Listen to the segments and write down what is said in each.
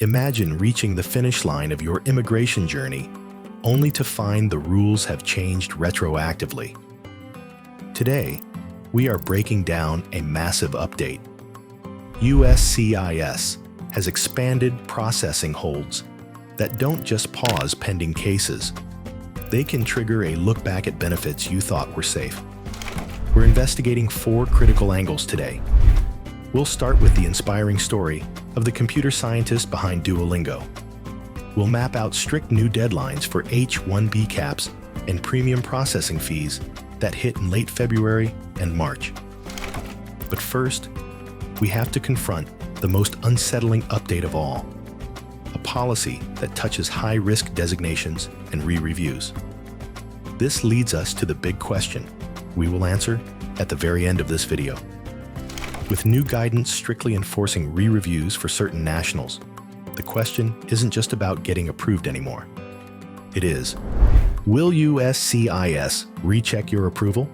Imagine reaching the finish line of your immigration journey only to find the rules have changed retroactively. Today, we are breaking down a massive update. USCIS has expanded processing holds that don't just pause pending cases. They can trigger a look back at benefits you thought were safe. We're investigating 4 critical angles today. We'll start with the inspiring story of the computer scientist behind Duolingo. We'll map out strict new deadlines for H-1B caps and premium processing fees that hit in late February and March. But first, we have to confront the most unsettling update of all, a policy that touches high-risk designations and re-reviews. This leads us to the big question we will answer at the very end of this video. With new guidance strictly enforcing re-reviews for certain nationals, the question isn't just about getting approved anymore. It is, will USCIS recheck your approval?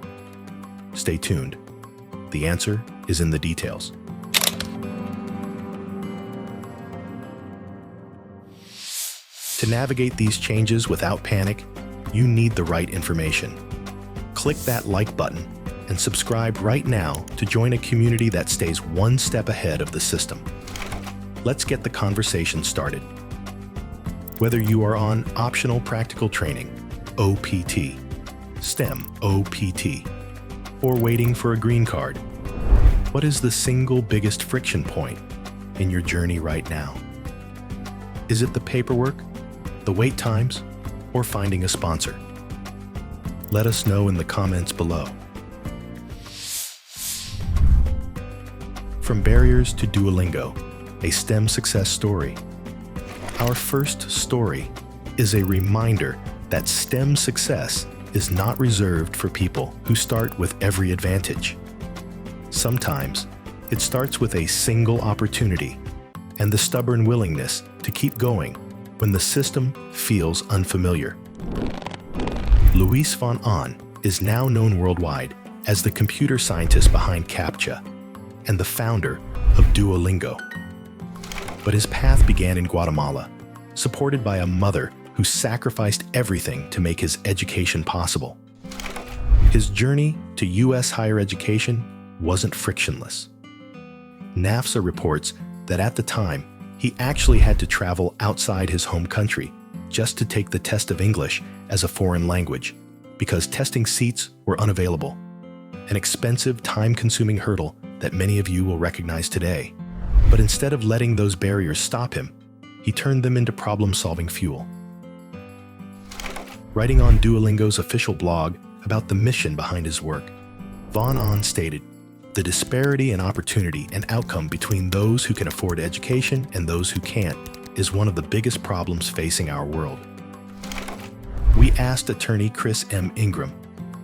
Stay tuned. The answer is in the details. To navigate these changes without panic, you need the right information. Click that like button and subscribe right now to join a community that stays one step ahead of the system. Let's get the conversation started. Whether you are on optional practical training, OPT, STEM OPT, or waiting for a green card, what is the single biggest friction point in your journey right now? Is it the paperwork, the wait times, or finding a sponsor? Let us know in the comments below. From barriers to Duolingo, a STEM success story. Our first story is a reminder that STEM success is not reserved for people who start with every advantage. Sometimes, it starts with a single opportunity and the stubborn willingness to keep going when the system feels unfamiliar. Luis von Ahn is now known worldwide as the computer scientist behind CAPTCHA and the founder of Duolingo. But his path began in Guatemala, supported by a mother who sacrificed everything to make his education possible. His journey to U.S. higher education wasn't frictionless. NAFSA reports that at the time, he actually had to travel outside his home country just to take the test of English as a foreign language because testing seats were unavailable, an expensive, time-consuming hurdle that many of you will recognize today. But instead of letting those barriers stop him, he turned them into problem-solving fuel. Writing on Duolingo's official blog about the mission behind his work, von Ahn stated, "The disparity in opportunity and outcome between those who can afford education and those who can't is one of the biggest problems facing our world." We asked attorney Chris M. Ingram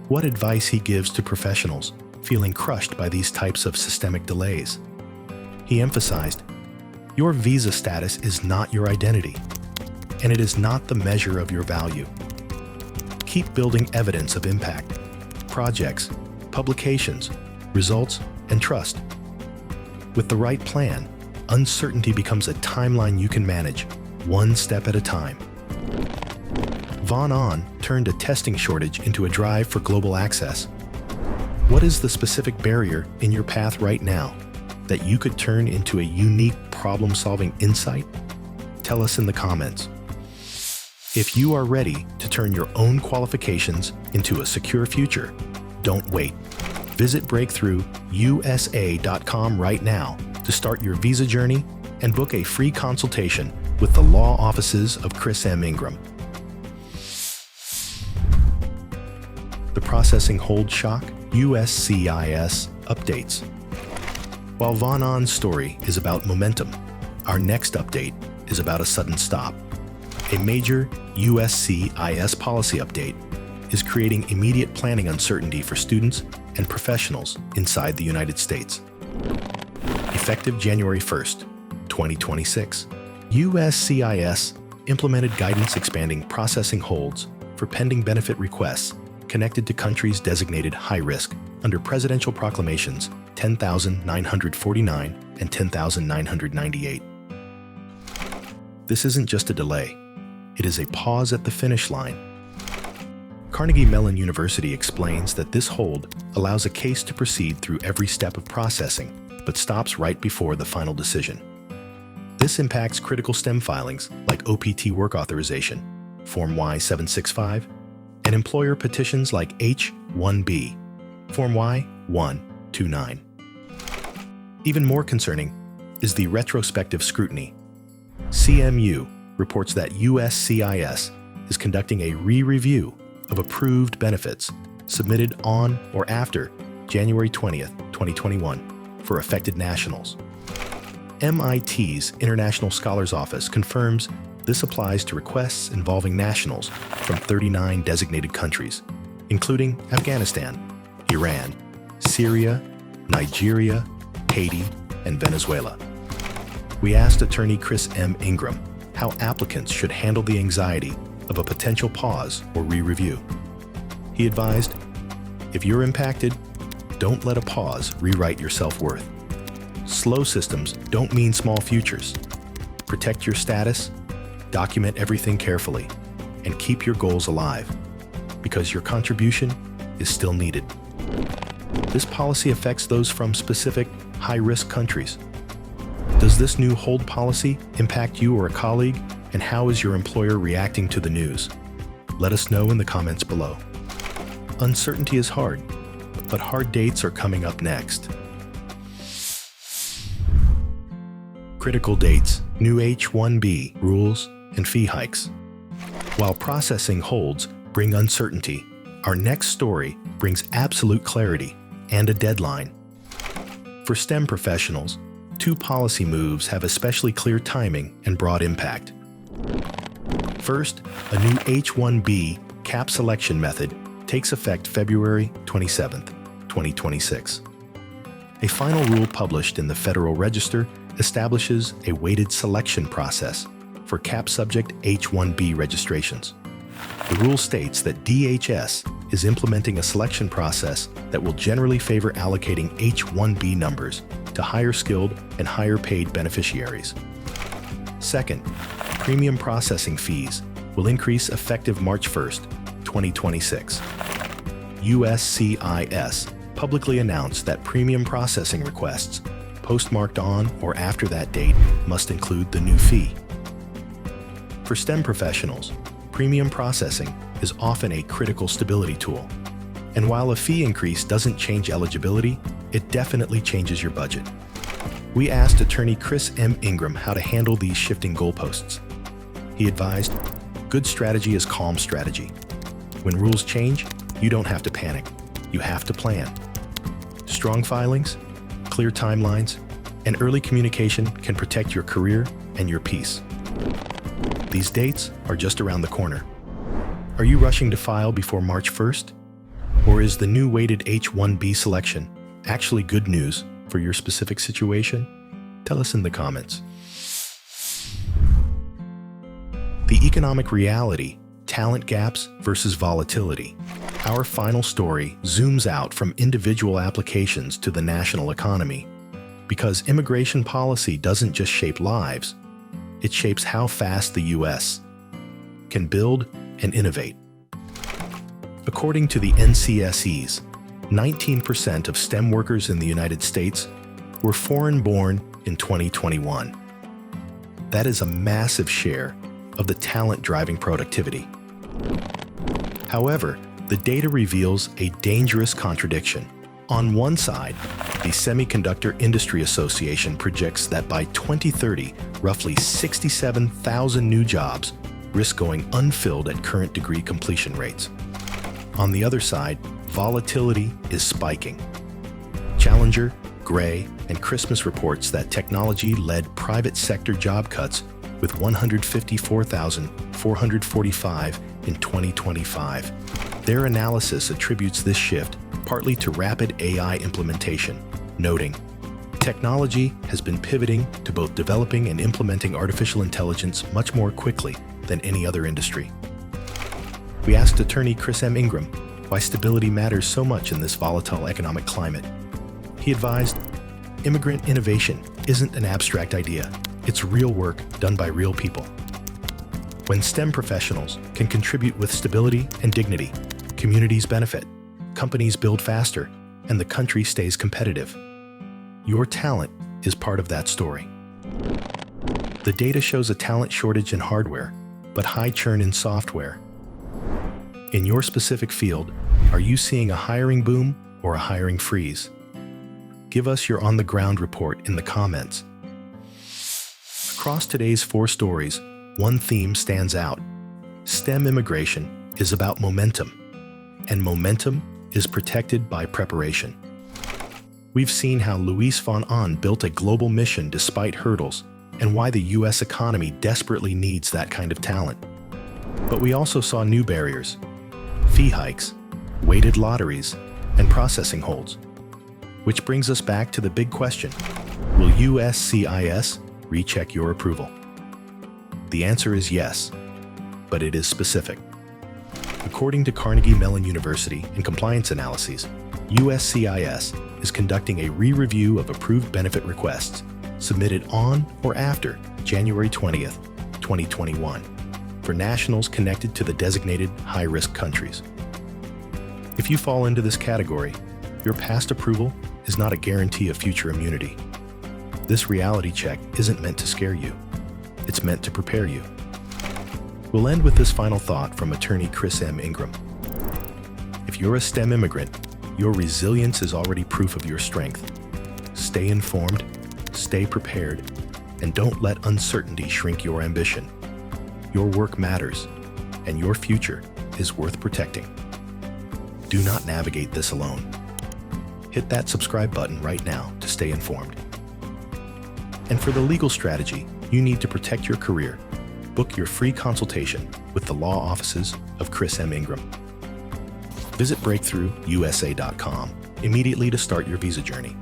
what advice he gives to professionals feeling crushed by these types of systemic delays. He emphasized, "Your visa status is not your identity, and it is not the measure of your value. Keep building evidence of impact, projects, publications, results, and trust. With the right plan, uncertainty becomes a timeline you can manage, one step at a time." Von Ahn turned a testing shortage into a drive for global access. What is the specific barrier in your path right now that you could turn into a unique problem-solving insight? Tell us in the comments. If you are ready to turn your own qualifications into a secure future, don't wait. Visit breakthroughusa.com right now to start your visa journey and book a free consultation with the law offices of Chris M. Ingram. The processing hold shock, USCIS updates. While von Ahn's story is about momentum, our next update is about a sudden stop. A major USCIS policy update is creating immediate planning uncertainty for students and professionals inside the United States. Effective January 1st, 2026, USCIS implemented guidance expanding processing holds for pending benefit requests connected to countries designated high risk under Presidential Proclamations 10,949 and 10,998. This isn't just a delay. It is a pause at the finish line. Carnegie Mellon University explains that this hold allows a case to proceed through every step of processing, but stops right before the final decision. This impacts critical STEM filings like OPT work authorization, Form Y-765, and employer petitions like H-1B, Form Y-129. Even more concerning is the retrospective scrutiny. CMU reports that USCIS is conducting a re-review of approved benefits submitted on or after January 20th, 2021 for affected nationals. MIT's International Scholars Office confirms this applies to requests involving nationals from 39 designated countries, including Afghanistan, Iran, Syria, Nigeria, Haiti, and Venezuela. We asked attorney Chris M. Ingram how applicants should handle the anxiety of a potential pause or re-review. He advised, if you're impacted, don't let a pause rewrite your self-worth. Slow systems don't mean small futures. Protect your status, document everything carefully, and keep your goals alive, because your contribution is still needed. This policy affects those from specific high-risk countries. Does this new hold policy impact you or a colleague, and how is your employer reacting to the news? Let us know in the comments below. Uncertainty is hard, but hard dates are coming up next. Critical dates, new H-1B rules, and fee hikes. While processing holds bring uncertainty, our next story brings absolute clarity and a deadline. For STEM professionals, two policy moves have especially clear timing and broad impact. First, a new H-1B cap selection method takes effect February 27, 2026. A final rule published in the Federal Register establishes a weighted selection process for cap subject H-1B registrations. The rule states that DHS is implementing a selection process that will generally favor allocating H-1B numbers to higher skilled and higher paid beneficiaries. Second, premium processing fees will increase effective March 1st, 2026. USCIS publicly announced that premium processing requests postmarked on or after that date must include the new fee. For STEM professionals, premium processing is often a critical stability tool. And while a fee increase doesn't change eligibility, it definitely changes your budget. We asked attorney Chris M. Ingram how to handle these shifting goalposts. He advised, good strategy is calm strategy. When rules change, you don't have to panic. You have to plan. Strong filings, clear timelines, and early communication can protect your career and your peace. These dates are just around the corner. Are you rushing to file before March 1st? Or is the new weighted H-1B selection actually good news for your specific situation? Tell us in the comments. The economic reality, talent gaps versus volatility. Our final story zooms out from individual applications to the national economy, because immigration policy doesn't just shape lives, it shapes how fast the U.S. can build and innovate. According to the NCSEs, 19% of STEM workers in the United States were foreign-born in 2021. That is a massive share of the talent driving productivity. However, the data reveals a dangerous contradiction. On one side, the Semiconductor Industry Association projects that by 2030, roughly 67,000 new jobs risk going unfilled at current degree completion rates. On the other side, volatility is spiking. Challenger, Gray, and Christmas reports that technology led private sector job cuts with 154,445 in 2025. Their analysis attributes this shift partly to rapid AI implementation, noting, technology has been pivoting to both developing and implementing artificial intelligence much more quickly than any other industry. We asked attorney Chris M. Ingram why stability matters so much in this volatile economic climate. He advised, immigrant innovation isn't an abstract idea. It's real work done by real people. When STEM professionals can contribute with stability and dignity, communities benefit, companies build faster, and the country stays competitive. Your talent is part of that story. The data shows a talent shortage in hardware, but high churn in software. In your specific field, are you seeing a hiring boom or a hiring freeze? Give us your on-the-ground report in the comments. Across today's 4 stories, one theme stands out. STEM immigration is about momentum, and momentum is protected by preparation. We've seen how Luis von Ahn built a global mission despite hurdles, and why the U.S. economy desperately needs that kind of talent. But we also saw new barriers: fee hikes, weighted lotteries, and processing holds. Which brings us back to the big question: will USCIS recheck your approval? The answer is yes, but it is specific. According to Carnegie Mellon University in compliance analyses, USCIS is conducting a re-review of approved benefit requests submitted on or after January 20th, 2021, for nationals connected to the designated high-risk countries. If you fall into this category, your past approval is not a guarantee of future immunity. This reality check isn't meant to scare you. It's meant to prepare you. We'll end with this final thought from attorney Chris M. Ingram. If you're a STEM immigrant, your resilience is already proof of your strength. Stay informed, stay prepared, and don't let uncertainty shrink your ambition. Your work matters, and your future is worth protecting. Do not navigate this alone. Hit that subscribe button right now to stay informed. And for the legal strategy you need to protect your career, book your free consultation with the law offices of Chris M. Ingram. Visit breakthroughusa.com immediately to start your visa journey.